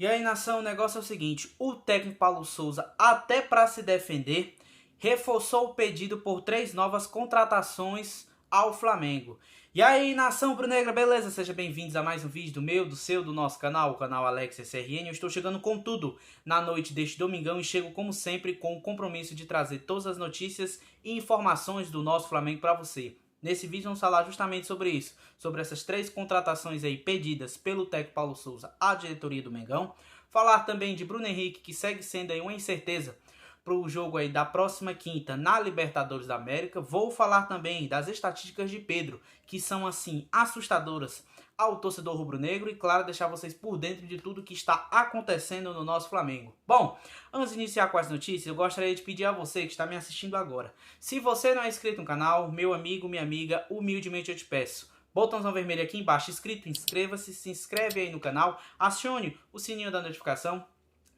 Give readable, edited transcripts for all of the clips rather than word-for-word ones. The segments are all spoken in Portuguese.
E aí, nação, o negócio é o seguinte: o técnico Paulo Souza, até para se defender, reforçou o pedido por 3 novas contratações ao Flamengo. E aí, nação brunegra, beleza? Sejam bem-vindos a mais um vídeo do meu, do seu, do nosso canal, o canal Alex SRN. Eu estou chegando com tudo na noite deste domingão e chego, como sempre, com o compromisso de trazer todas as notícias e informações do nosso Flamengo para você. Nesse vídeo vamos falar justamente sobre isso, sobre essas 3 contratações aí pedidas pelo técnico Paulo Souza à diretoria do Mengão. Falar também de Bruno Henrique, que segue sendo aí uma incerteza para o jogo aí da próxima quinta na Libertadores da América. Vou falar também das estatísticas de Pedro, que são assim assustadoras ao torcedor rubro-negro e, claro, deixar vocês por dentro de tudo que está acontecendo no nosso Flamengo. Bom, antes de iniciar com as notícias, eu gostaria de pedir a você que está me assistindo agora: se você não é inscrito no canal, meu amigo, minha amiga, humildemente eu te peço, botãozão vermelho aqui embaixo inscrito, inscreva-se, se inscreve aí no canal, acione o sininho da notificação.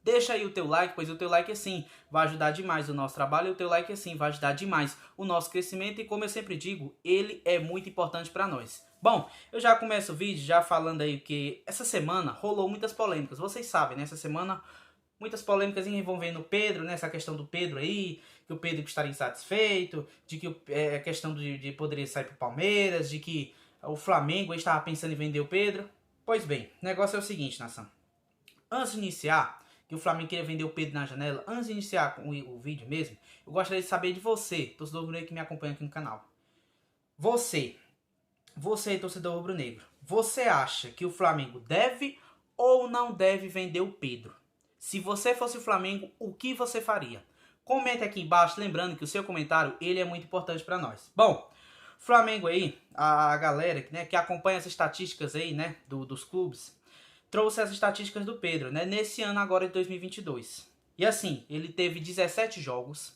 Deixa aí o teu like, pois o teu like assim vai ajudar demais o nosso trabalho e o teu like assim vai ajudar demais o nosso crescimento e, como eu sempre digo, ele é muito importante para nós. Bom, eu já começo o vídeo já falando aí que essa semana rolou muitas polêmicas, vocês sabem, né? Essa semana muitas polêmicas envolvendo o Pedro, né? Essa questão do Pedro aí, que o Pedro estaria insatisfeito, de que a questão de poderia sair para o Palmeiras, de que o Flamengo estava pensando em vender o Pedro. Pois bem, o negócio é o seguinte, nação. Antes de iniciar, que o Flamengo queria vender o Pedro na janela, antes de iniciar com o vídeo mesmo, eu gostaria de saber de você, torcedor rubro-negro que me acompanha aqui no canal. Você, torcedor rubro-negro, você acha que o Flamengo deve ou não deve vender o Pedro? Se você fosse o Flamengo, o que você faria? Comente aqui embaixo, lembrando que o seu comentário ele é muito importante para nós. Bom, Flamengo aí, a galera, né, que acompanha as estatísticas aí, né, dos clubes, trouxe as estatísticas do Pedro, né, nesse ano agora de 2022. E assim, ele teve 17 jogos,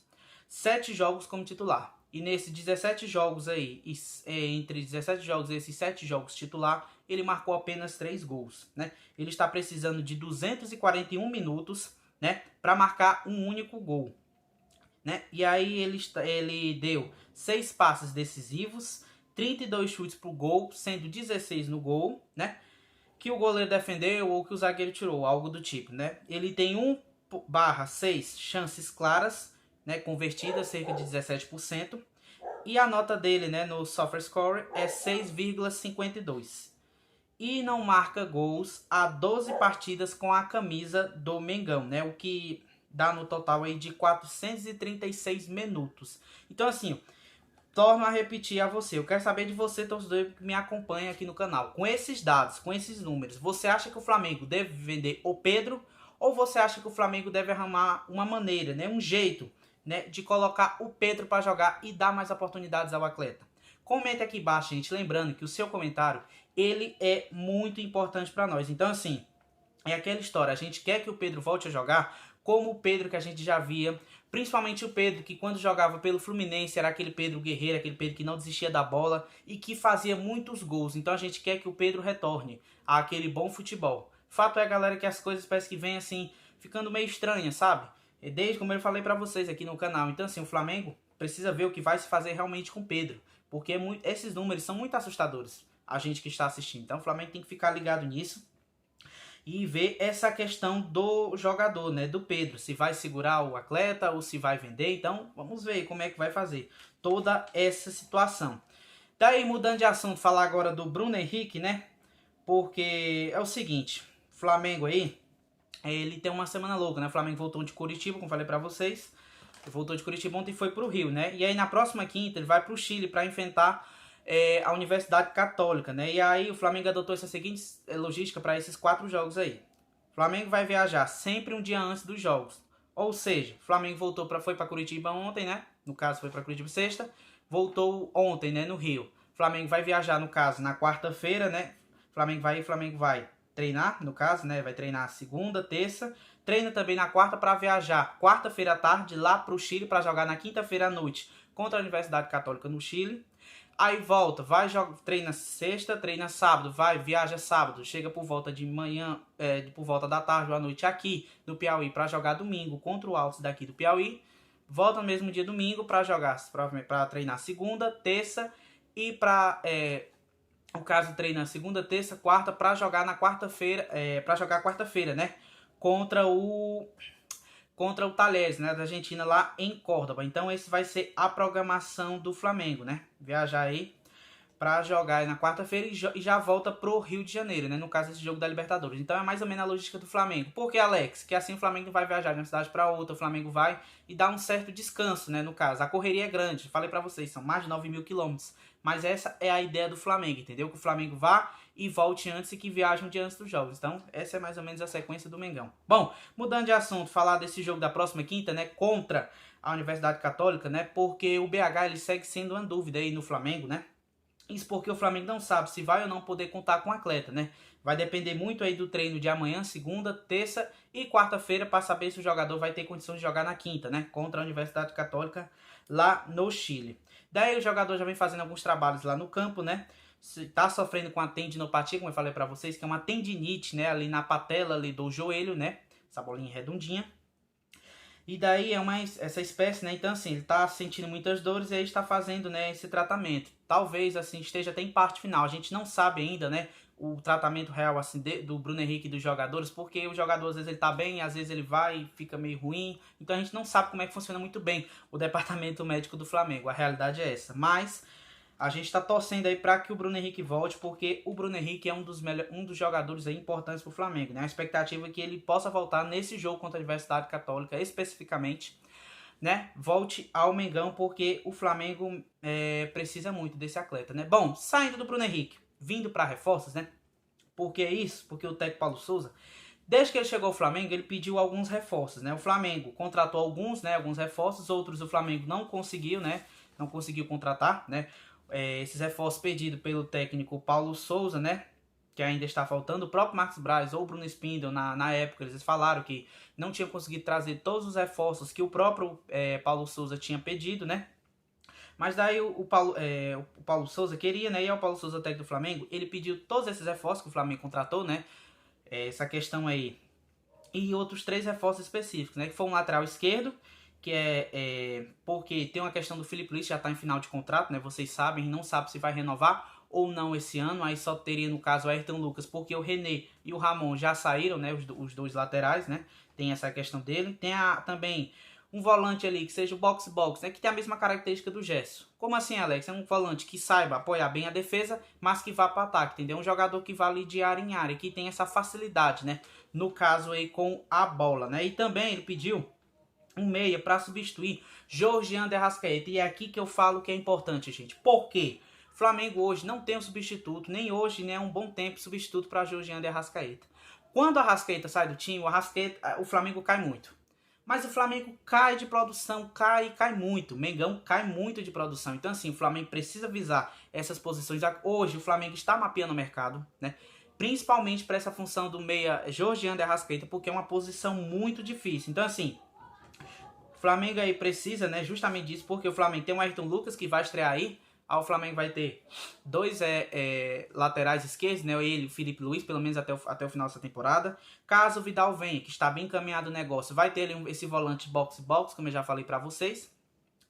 7 jogos como titular. E nesses 17 jogos aí, entre 17 jogos e esses 7 jogos titular, ele marcou apenas 3 gols, né? Ele está precisando de 241 minutos, né, para marcar um único gol, né? E aí ele deu 6 passes decisivos, 32 chutes pro gol, sendo 16 no gol, né? Que o goleiro defendeu ou que o zagueiro tirou, algo do tipo, né? Ele tem 1/6 chances claras, né, convertidas, cerca de 17%, e a nota dele, né, no SofaScore é 6,52. E não marca gols há 12 partidas com a camisa do Mengão, né? O que dá no total aí de 436 minutos. Então, assim, torno a repetir a você. Eu quero saber de você, torcedor que me acompanha aqui no canal. Com esses dados, com esses números, você acha que o Flamengo deve vender o Pedro? Ou você acha que o Flamengo deve arrumar uma maneira, né, um jeito, né, de colocar o Pedro para jogar e dar mais oportunidades ao atleta? Comente aqui embaixo, gente. Lembrando que o seu comentário, ele é muito importante para nós. Então, assim, é aquela história. A gente quer que o Pedro volte a jogar como o Pedro que a gente já via. Principalmente o Pedro, que quando jogava pelo Fluminense era aquele Pedro guerreiro, aquele Pedro que não desistia da bola e que fazia muitos gols. Então a gente quer que o Pedro retorne àquele bom futebol. Fato é, galera, que as coisas parecem que vêm assim, ficando meio estranhas, sabe? Desde como eu falei pra vocês aqui no canal. Então, assim, o Flamengo precisa ver o que vai se fazer realmente com o Pedro. Porque esses números são muito assustadores, a gente que está assistindo. Então o Flamengo tem que ficar ligado nisso e ver essa questão do jogador, né, do Pedro, se vai segurar o atleta ou se vai vender. Então vamos ver como é que vai fazer toda essa situação. Daí, mudando de assunto, falar agora do Bruno Henrique, né, porque é o seguinte, Flamengo aí, ele tem uma semana louca, né, o Flamengo voltou de Curitiba, como falei pra vocês, voltou de Curitiba ontem e foi pro Rio, né, e aí na próxima quinta ele vai pro Chile para enfrentar a Universidade Católica, né? E aí o Flamengo adotou essa seguinte logística para esses 4 jogos aí. O Flamengo vai viajar sempre um dia antes dos jogos. Ou seja, o Flamengo foi para Curitiba ontem, né? No caso foi para Curitiba sexta, voltou ontem, né, no Rio. O Flamengo vai viajar, no caso, na quarta-feira, né? Flamengo vai treinar, no caso, né? Vai treinar segunda, terça, treina também na quarta para viajar quarta-feira à tarde lá pro Chile para jogar na quinta-feira à noite contra a Universidade Católica no Chile. Aí volta, treina sexta, treina sábado, viaja sábado, chega por volta de manhã, por volta da tarde ou à noite aqui no Piauí para jogar domingo contra o Altos daqui do Piauí. Volta no mesmo dia domingo para treinar segunda, terça e no caso treina segunda, terça, quarta para jogar na quarta-feira, né? contra o Talleres, né, da Argentina, lá em Córdoba. Então esse vai ser a programação do Flamengo, né? Viajar aí para jogar na quarta-feira e já volta pro Rio de Janeiro, né? No caso, esse jogo da Libertadores. Então é mais ou menos a logística do Flamengo. Por que, Alex? Que assim o Flamengo não vai viajar de uma cidade para outra, o Flamengo vai e dá um certo descanso, né? No caso, a correria é grande. Falei para vocês, são mais de 9.000 quilômetros. Mas essa é a ideia do Flamengo, entendeu? Que o Flamengo vá e volte antes e que viaje um dia antes dos jogos. Então, essa é mais ou menos a sequência do Mengão. Bom, mudando de assunto, falar desse jogo da próxima quinta, né? Contra a Universidade Católica, né? Porque o BH, ele segue sendo uma dúvida aí no Flamengo, né? Isso porque o Flamengo não sabe se vai ou não poder contar com o atleta, né? Vai depender muito aí do treino de amanhã, segunda, terça e quarta-feira para saber se o jogador vai ter condição de jogar na quinta, né? Contra a Universidade Católica lá no Chile. Daí o jogador já vem fazendo alguns trabalhos lá no campo, né? Tá sofrendo com a tendinopatia, como eu falei para vocês, que é uma tendinite, né? Ali na patela ali do joelho, né? Essa bolinha redondinha. E daí é essa espécie, né? Então, assim, ele tá sentindo muitas dores e aí está fazendo, né, esse tratamento. Talvez, assim, esteja até em parte final. A gente não sabe ainda, né, o tratamento real, assim, do Bruno Henrique e dos jogadores, porque o jogador, às vezes, ele tá bem, às vezes ele vai e fica meio ruim. Então, a gente não sabe como é que funciona muito bem o departamento médico do Flamengo. A realidade é essa. Mas a gente está torcendo aí para que o Bruno Henrique volte, porque o Bruno Henrique é um dos jogadores aí importantes para o Flamengo, né? A expectativa é que ele possa voltar nesse jogo contra a Universidade Católica, especificamente, né? Volte ao Mengão, porque o Flamengo precisa muito desse atleta, né? Bom, saindo do Bruno Henrique, vindo para reforços, né? Por que isso? Porque o técnico Paulo Souza, desde que ele chegou ao Flamengo, ele pediu alguns reforços, né? O Flamengo contratou alguns reforços, outros o Flamengo não conseguiu, né? Não conseguiu contratar, né? Esses reforços pedidos pelo técnico Paulo Souza, né? Que ainda está faltando. O próprio Marcos Braz ou o Bruno Spindel, na época, eles falaram que não tinham conseguido trazer todos os reforços que o próprio Paulo Souza tinha pedido, né? Mas daí o Paulo Souza queria, né? E o Paulo Souza, técnico do Flamengo, ele pediu todos esses reforços que o Flamengo contratou, né? Essa questão aí. E outros 3 reforços específicos, né? Que foi um lateral esquerdo, que porque tem uma questão do Felipe Luiz, já está em final de contrato, né? Vocês sabem, não sabe se vai renovar ou não esse ano. Aí só teria, no caso, o Ayrton Lucas, porque o René e o Ramon já saíram, né? Os 2 laterais, né? Tem essa questão dele. Tem também um volante ali que seja o box-box, né? Que tem a mesma característica do Gerson. Como assim, Alex? É um volante que saiba apoiar bem a defesa, mas que vá para o ataque, entendeu? Um jogador que vá ali de área em área, que tem essa facilidade, né? No caso aí com a bola, né? E também ele pediu um meia para substituir Georgian de Arrascaeta. E é aqui que eu falo que é importante, gente. Por quê? O Flamengo hoje não tem um substituto, nem hoje, nem há um bom tempo, substituto para Georgian de Arrascaeta. Quando o Arrascaeta sai do time, o Flamengo cai muito. Mas o Flamengo cai de produção, cai muito. O Mengão cai muito de produção. Então, assim, o Flamengo precisa visar essas posições. Hoje, o Flamengo está mapeando o mercado, né? Principalmente para essa função do meia Georgian de Arrascaeta, porque é uma posição muito difícil. Então, assim, o Flamengo aí precisa, né, justamente disso, porque o Flamengo tem o Ayrton Lucas que vai estrear aí. O Flamengo vai ter 2 laterais esquerdos, né? Ele e o Felipe Luiz, pelo menos até o final dessa temporada. Caso o Vidal venha, que está bem encaminhado o negócio, vai ter esse volante box-box, como eu já falei para vocês.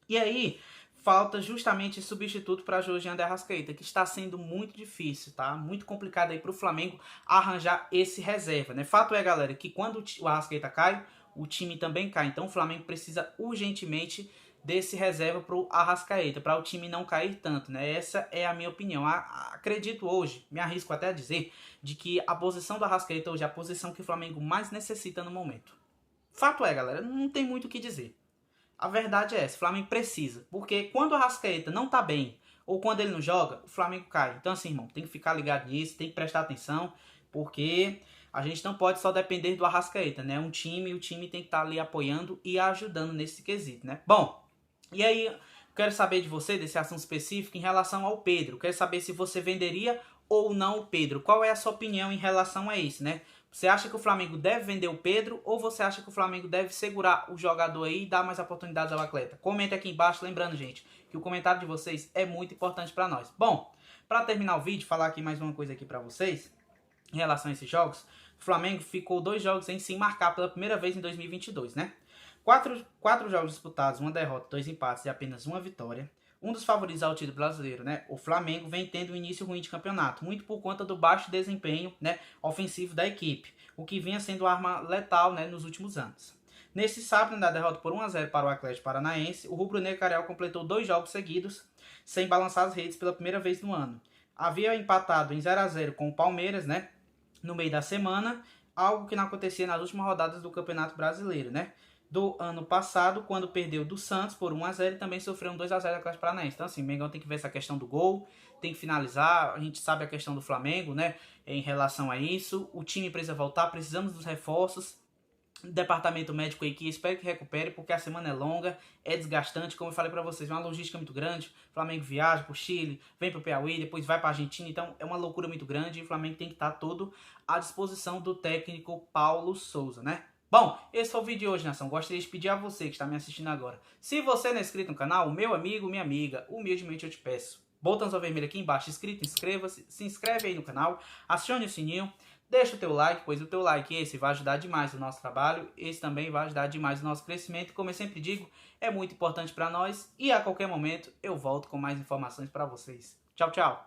E aí, falta justamente substituto para Georgian de Arrascaeta, que está sendo muito difícil, tá? Muito complicado aí para o Flamengo arranjar esse reserva, né? Fato é, galera, que quando o Arrascaeta cai, o time também cai. Então o Flamengo precisa urgentemente desse reserva para o Arrascaeta, para o time não cair tanto, né? Essa é a minha opinião. Acredito hoje, me arrisco até a dizer, de que a posição do Arrascaeta hoje é a posição que o Flamengo mais necessita no momento. Fato é, galera, não tem muito o que dizer. A verdade é essa, o Flamengo precisa. Porque quando o Arrascaeta não tá bem, ou quando ele não joga, o Flamengo cai. Então assim, irmão, tem que ficar ligado nisso, tem que prestar atenção, porque a gente não pode só depender do Arrascaeta, né? O time tem que estar ali apoiando e ajudando nesse quesito, né? Bom, e aí, quero saber de você, desse assunto específico, em relação ao Pedro. Quero saber se você venderia ou não o Pedro. Qual é a sua opinião em relação a isso, né? Você acha que o Flamengo deve vender o Pedro ou você acha que o Flamengo deve segurar o jogador aí e dar mais oportunidades ao atleta? Comenta aqui embaixo, lembrando, gente, que o comentário de vocês é muito importante para nós. Bom, para terminar o vídeo, falar aqui mais uma coisa aqui para vocês, em relação a esses jogos. O Flamengo ficou 2 jogos sem marcar pela primeira vez em 2022, né? 4 jogos disputados, 1 derrota, 2 empates e apenas 1 vitória. um dos favoritos ao título brasileiro, né? O Flamengo vem tendo um início ruim de campeonato, muito por conta do baixo desempenho, né, ofensivo da equipe, o que vinha sendo arma letal, né, nos últimos anos. Nesse sábado, na derrota por 1-0 para o Atlético Paranaense, o rubro-negro carioca completou 2 jogos seguidos sem balançar as redes pela primeira vez no ano. Havia empatado em 0-0 com o Palmeiras, né, no meio da semana, algo que não acontecia nas últimas rodadas do Campeonato Brasileiro, né? Do ano passado, quando perdeu do Santos por 1-0 e também sofreu um 2-0 do Atlético Paranaense. Então assim, o Mengão tem que ver essa questão do gol, tem que finalizar. A gente sabe a questão do Flamengo, né, em relação a isso. O time precisa voltar, precisamos dos reforços. Departamento médico aí que espero que recupere, porque a semana é longa, é desgastante, como eu falei pra vocês, é uma logística muito grande. O Flamengo viaja pro Chile, vem pro Piauí, depois vai pra Argentina, então é uma loucura muito grande e o Flamengo tem que estar todo à disposição do técnico Paulo Souza, né? Bom, esse foi o vídeo de hoje, nação. Gostaria de pedir a você que está me assistindo agora, se você não é inscrito no canal, meu amigo, minha amiga, humildemente eu te peço, botãozinho vermelho aqui embaixo, inscrito, inscreva-se, se inscreve aí no canal, acione o sininho, deixa o teu like, pois o teu like esse vai ajudar demais o nosso trabalho, esse também vai ajudar demais o nosso crescimento, como eu sempre digo, é muito importante para nós e a qualquer momento eu volto com mais informações para vocês. Tchau, tchau!